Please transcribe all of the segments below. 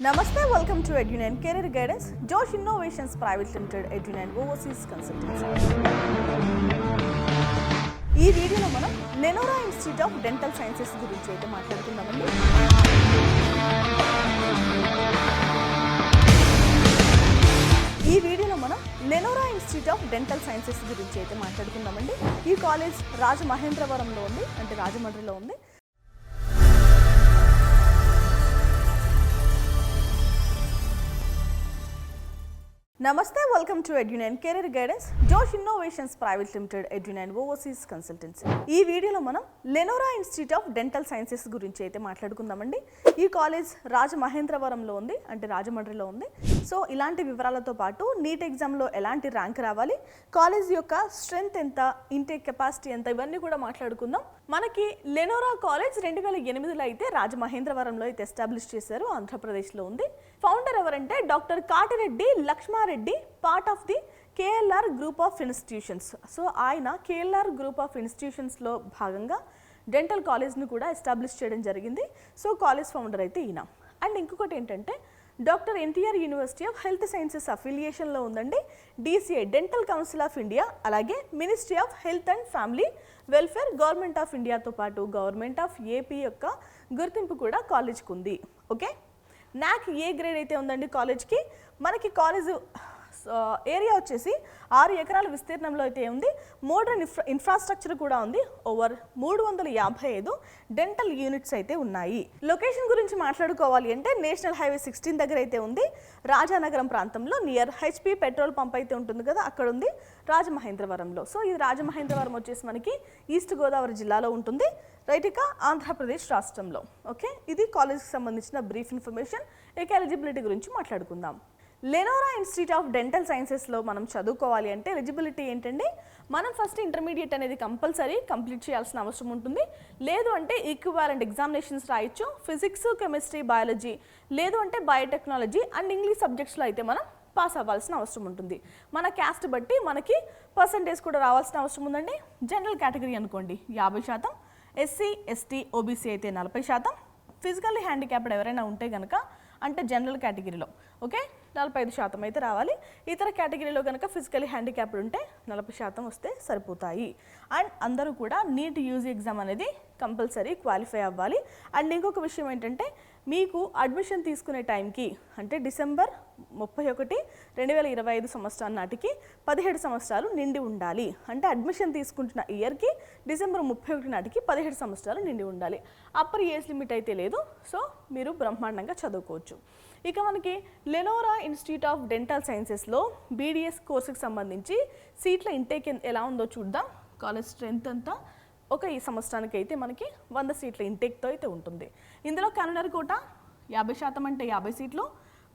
Namaste, welcome to EduNine Career Guidance, Josh Innovations Private Limited, EduNine Overseas Consultancy. ఈ వీడియోలో మనం లెనోరా institute of dental sciences గురించి అయితే మాట్లాడుకుందామండి. ఈ కాలేజ్ రాజమహేంద్రవరంలో ఉంది, అంటే రాజమండ్రిలో ఉంది. Namaste, welcome to EduNine Career Guidance, Josh Innovations Private Limited, EduNine Overseas Consultancy. ఈ వీడియోలో మనం లెనోరా ఇన్స్టిట్యూట్ ఆఫ్ డెంటల్ సైన్సెస్ గురించి అయితే మాట్లాడుకుందామండి. ఈ కాలేజ్ రాజమహేంద్రవరంలో ఉంది, అంటే రాజమండ్రిలో ఉంది. సో ఇలాంటి వివరాలతో పాటు నీట్ ఎగ్జామ్లో ఎలాంటి ర్యాంక్ రావాలి, కాలేజ్ యొక్క స్ట్రెంగ్త్ ఎంత, ఇంటేక్ కెపాసిటీ ఎంత, ఇవన్నీ కూడా మాట్లాడుకుందాం. మనకి లెనోరా కాలేజ్ 2008లో అయితే రాజమహేంద్రవరంలో అయితే ఎస్టాబ్లిష్ చేశారు, ఆంధ్రప్రదేశ్లో ఉంది. ఫౌండర్ ఎవరంటే doctor Katireddy Lakshmareddy, part of the KLR group of institutions. So ఆయన కేఎల్ఆర్ గ్రూప్ ఆఫ్ ఇన్స్టిట్యూషన్స్లో భాగంగా డెంటల్ కాలేజ్ని కూడా ఎస్టాబ్లిష్ చేయడం జరిగింది. సో కాలేజ్ ఫౌండర్ అయితే ఈయన. అండ్ ఇంకొకటి ఏంటంటే doctor NTR university of health sciences అఫిలియేషన్లో ఉందండి. DCI dental council of India, అలాగే ministry of health and family welfare, government of ఇండియాతో పాటు గవర్నమెంట్ ఆఫ్ ఏపీ యొక్క గుర్తింపు కూడా కాలేజ్కి ఉంది. ఓకే, NAC A గ్రేడ్ అయితే ఉందండి కాలేజ్కి. మనకి కాలేజ్ ఏరియా వచ్చేసి 6 ఎకరాల విస్తీర్ణంలో అయితే ఉంది. మోడర్న్ ఇన్ఫ్రాస్ట్రక్చర్ కూడా ఉంది. ఓవర్ 355 డెంటల్ యూనిట్స్ అయితే ఉన్నాయి. లొకేషన్ గురించి మాట్లాడుకోవాలి అంటే నేషనల్ హైవే 16 దగ్గర అయితే ఉంది. రాజానగరం ప్రాంతంలో నియర్ HP పెట్రోల్ పంప్ అయితే ఉంటుంది కదా, అక్కడ ఉంది రాజమహేంద్రవరంలో. సో ఇది రాజమహేంద్రవరం వచ్చేసి మనకి ఈస్ట్ గోదావరి జిల్లాలో ఉంటుంది, రైట్. ఇక ఆంధ్రప్రదేశ్ రాష్ట్రంలో. ఓకే, ఇది కాలేజ్కి సంబంధించిన బ్రీఫ్ ఇన్ఫర్మేషన్. ఇక ఎలిజిబిలిటీ గురించి మాట్లాడుకుందాం. లెనోరా ఇన్స్టిట్యూట్ ఆఫ్ డెంటల్ సైన్సెస్లో మనం చదువుకోవాలి అంటే ఎలిజిబిలిటీ ఏంటండి, మనం ఫస్ట్ ఇంటర్మీడియట్ అనేది కంపల్సరీ కంప్లీట్ చేయాల్సిన అవసరం ఉంటుంది. లేదు అంటే ఈక్వివాలెంట్ ఎగ్జామినేషన్స్ రాయొచ్చు. ఫిజిక్స్, కెమిస్ట్రీ, బయాలజీ, లేదు అంటే బయోటెక్నాలజీ అండ్ ఇంగ్లీష్ సబ్జెక్ట్స్లో అయితే మనం పాస్ అవ్వాల్సిన అవసరం ఉంటుంది. మన క్యాస్ట్ బట్టి మనకి పర్సంటేజ్ కూడా రావాల్సిన అవసరం ఉందండి. జనరల్ కేటగిరీ అనుకోండి 50%, SC, ST, OBC అయితే 40%, ఫిజికల్లీ హ్యాండిక్యాప్డ్ ఎవరైనా ఉంటే కనుక అంటే జనరల్ కేటగిరీలో ఓకే 45% అయితే రావాలి. ఇతర కేటగిరీలో కనుక ఫిజికల్లీ హ్యాండిక్యాప్డ్ ఉంటే 40% వస్తే సరిపోతాయి. అండ్ అందరూ కూడా నీట్ యూజీ ఎగ్జామ్ అనేది కంపల్సరీ క్వాలిఫై అవ్వాలి. అండ్ ఇంకొక విషయం ఏంటంటే మీకు అడ్మిషన్ తీసుకునే టైంకి అంటే డిసెంబర్ 31, 2025 సంవత్సరం నాటికి 17 సంవత్సరాలు నిండి ఉండాలి. అంటే అడ్మిషన్ తీసుకుంటున్న ఇయర్కి డిసెంబర్ 31 నాటికి 17 సంవత్సరాలు నిండి ఉండాలి. అప్పర్ ఏజ్ లిమిట్ అయితే లేదు. సో మీరు బ్రహ్మాండంగా చదువుకోవచ్చు. ఇక మనకి లెనోరా ఇన్స్టిట్యూట్ ఆఫ్ డెంటల్ సైన్సెస్లో BDS కోర్సుకి సంబంధించి సీట్ల ఇంటేక్ ఎలా ఉందో చూద్దాం. కాలేజ్ స్ట్రెంత్ అంతా ఈ సంవత్సరానికి అయితే మనకి 100 సీట్ల ఇంటేక్తో అయితే ఉంటుంది. ఇందులో కన్నడ కోట 50% అంటే 50 సీట్లు,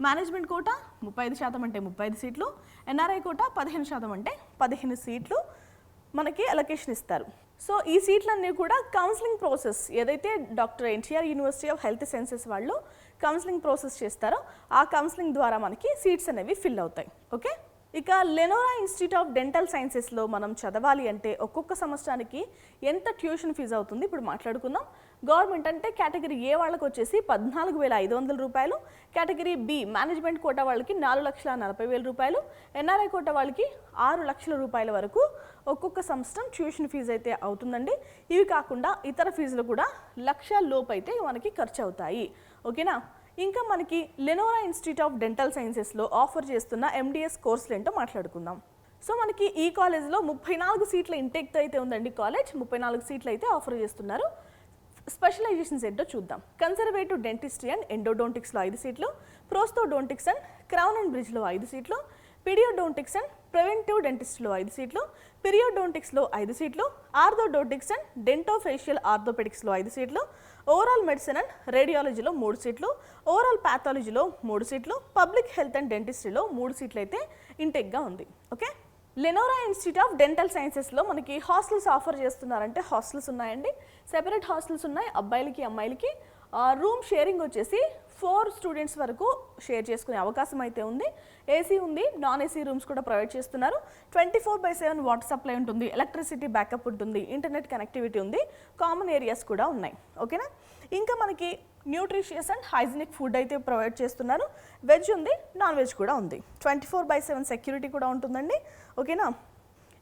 మేనేజ్మెంట్ కోట 35% అంటే 35 సీట్లు, NRI కోట 15% అంటే 15 సీట్లు మనకి అలొకేషన్ ఇస్తారు. సో ఈ సీట్లన్నీ కూడా కౌన్సిలింగ్ ప్రాసెస్ ఏదైతే doctor NTR university of health sciences వాళ్ళు కౌన్సిలింగ్ ప్రాసెస్ చేస్తారో ఆ కౌన్సిలింగ్ ద్వారా మనకి సీట్స్ అనేవి ఫిల్ అవుతాయి. ఓకే, ఇక లెనోరా ఇన్స్టిట్యూట్ ఆఫ్ డెంటల్ సైన్సెస్లో మనం చదవాలి అంటే ఒక్కొక్క సంవత్సరానికి ఎంత ట్యూషన్ ఫీజు అవుతుంది ఇప్పుడు మాట్లాడుకుందాం. గవర్నమెంట్ అంటే కేటగిరీ A వాళ్ళకి వచ్చేసి 14,500 రూపాయలు, కేటగిరీ B మేనేజ్మెంట్ కోటా వాళ్ళకి 4,40,000 రూపాయలు, NRI కోటా వాళ్ళకి 6 లక్షల రూపాయల వరకు ఒక్కొక్క సంవత్సరం ట్యూషన్ ఫీజు అయితే అవుతుందండి. ఇవి కాకుండా ఇతర ఫీజులు కూడా 1,00,000 లోపు అయితే మనకి ఖర్చు అవుతాయి. ఓకేనా, ఇంకా మనకి లెనోరా ఇన్స్టిట్యూట్ ఆఫ్ డెంటల్ సైన్సెస్లో ఆఫర్ చేస్తున్న MDS కోర్సులు ఏంటో మాట్లాడుకుందాం. సో మనకి ఈ కాలేజ్లో 34 సీట్ల ఇంటేక్తో అయితే ఉందండి కాలేజ్. 34 సీట్లు అయితే ఆఫర్ చేస్తున్నారు. స్పెషలైజేషన్స్ ఏంటో చూద్దాం. కన్సర్వేటివ్ డెంటిస్ట్రీ అండ్ ఎండోడోంటిక్స్లో 5 సీట్లు, ప్రోస్తోడోంటిక్స్ అండ్ క్రౌన్ అండ్ బ్రిడ్జ్లో 5 సీట్లు, పీడియోడోంటిక్స్ అండ్ ప్రివెంటివ్ డెంటిస్ట్లో 5 సీట్లు, పీరియోడోంటిక్స్లో 5 సీట్లు, ఆర్థోడోంటిక్స్ అండ్ డెంటోఫేషియల్ ఆర్థోపెడిక్స్లో 5 సీట్లు, ఓవరాల్ మెడిసిన్ అండ్ రేడియాలజీలో 3 సీట్లు, ఓవరాల్ ప్యాథాలజీలో 3 సీట్లు, పబ్లిక్ హెల్త్ అండ్ డెంటిస్ట్రీలో 3 సీట్లు అయితే ఇంటెక్గా ఉంది. Okay, Lenora institute of dental సైన్సెస్లో మనకి హాస్టల్స్ ఆఫర్ చేస్తున్నారంటే హాస్టల్స్ ఉన్నాయండి. సెపరేట్ హాస్టల్స్ ఉన్నాయి అబ్బాయిలకి అమ్మాయిలకి. రూమ్ షేరింగ్ వచ్చేసి 4 స్టూడెంట్స్ వరకు షేర్ చేసుకునే అవకాశం అయితే ఉంది. AC ఉంది, నాన్ AC రూమ్స్ కూడా ప్రొవైడ్ చేస్తున్నారు. 24/7 వాటర్ సప్లై ఉంటుంది, ఎలక్ట్రిసిటీ బ్యాకప్ ఉంటుంది, ఇంటర్నెట్ కనెక్టివిటీ ఉంది, కామన్ ఏరియాస్ కూడా ఉన్నాయి. ఓకేనా, ఇంకా మనకి న్యూట్రిషియస్ అండ్ హైజీనిక్ ఫుడ్ అయితే ప్రొవైడ్ చేస్తున్నారు. వెజ్ ఉంది, నాన్ వెజ్ కూడా ఉంది. 24/7 సెక్యూరిటీ కూడా ఉంటుందండి. ఓకేనా.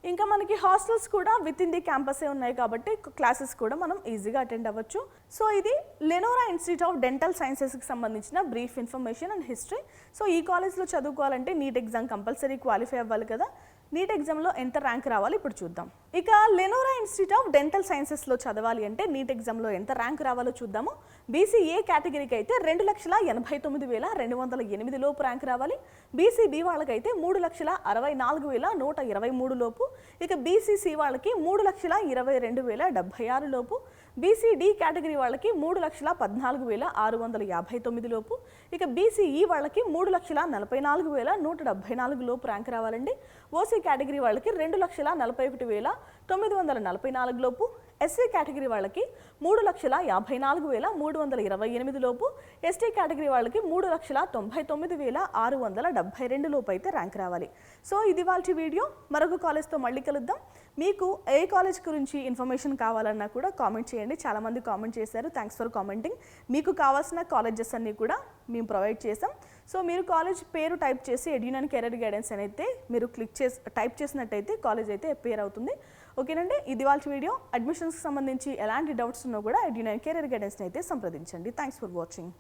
ఇంకా మనకి హాస్టల్స్ కూడా విత్ ఇన్ ది క్యాంపసే ఉన్నాయి కాబట్టి క్లాసెస్ కూడా మనం ఈజీగా అటెండ్ అవ్వచ్చు. సో ఇది లెనోరా ఇన్స్టిట్యూట్ ఆఫ్ డెంటల్ సైన్సెస్కి సంబంధించిన brief information and history. So ఈ కాలేజ్లో చదువుకోవాలంటే నీట్ ఎగ్జామ్ కంపల్సరీ క్వాలిఫై అవ్వాలి కదా. నీట్ ఎగ్జామ్లో ఎంత ర్యాంక్ రావాలి ఇప్పుడు చూద్దాం. ఇక లెనోరా ఇన్స్టిట్యూట్ ఆఫ్ డెంటల్ సైన్సెస్లో చదవాలి అంటే నీట్ ఎగ్జామ్లో ఎంత ర్యాంక్ రావాలో చూద్దాము. బీసీఏ కేటగిరీకి అయితే 2,69,208 లోపు ర్యాంక్ రావాలి. బీసీబీ వాళ్ళకైతే 3,64,123 లోపు. ఇక బీసీసీ వాళ్ళకి 3,22,076 లోపు. బీసీడీ కేటగిరీ వాళ్ళకి 3,14,659 లోపు. ఇక బీసీఈ వాళ్ళకి 3,44,174 లోపు ర్యాంక్ రావాలండి. ఓసీ కేటగిరీ వాళ్ళకి 2,41,944 లోపు. ఎస్సీ కేటగిరీ వాళ్ళకి 3,54,328 లోపు. ఎస్టీ కేటగిరీ వాళ్ళకి 3,99,672 లోపు అయితే ర్యాంక్ రావాలి. సో ఇది వాళ్ళ వీడియో. మరొక కాలేజ్తో మళ్ళీ కలుద్దాం. మీకు ఏ కాలేజ్ గురించి ఇన్ఫర్మేషన్ కావాలన్నా కూడా కామెంట్ చేయండి. చాలామంది కామెంట్ చేశారు, థ్యాంక్స్ ఫర్ కామెంటింగ్. మీకు కావాల్సిన కాలేజెస్ అన్నీ కూడా మేము ప్రొవైడ్ చేసాం. సో మీరు కాలేజ్ పేరు టైప్ చేసి ఎడ్యునైన్ కెరీర్ గైడెన్స్ అని అయితే మీరు టైప్ చేసినట్టయితే కాలేజ్ అయితే అపేర్ అవుతుంది. ఓకేనండి, ఇది వాళ్ళ వీడియో. అడ్మిషన్స్కి సంబంధించి ఎలాంటి డౌట్స్ ఉన్నా కూడా ఎడ్యునైన్ కెరీర్ గైడెన్స్ని అయితే సంప్రదించండి. Thanks for watching.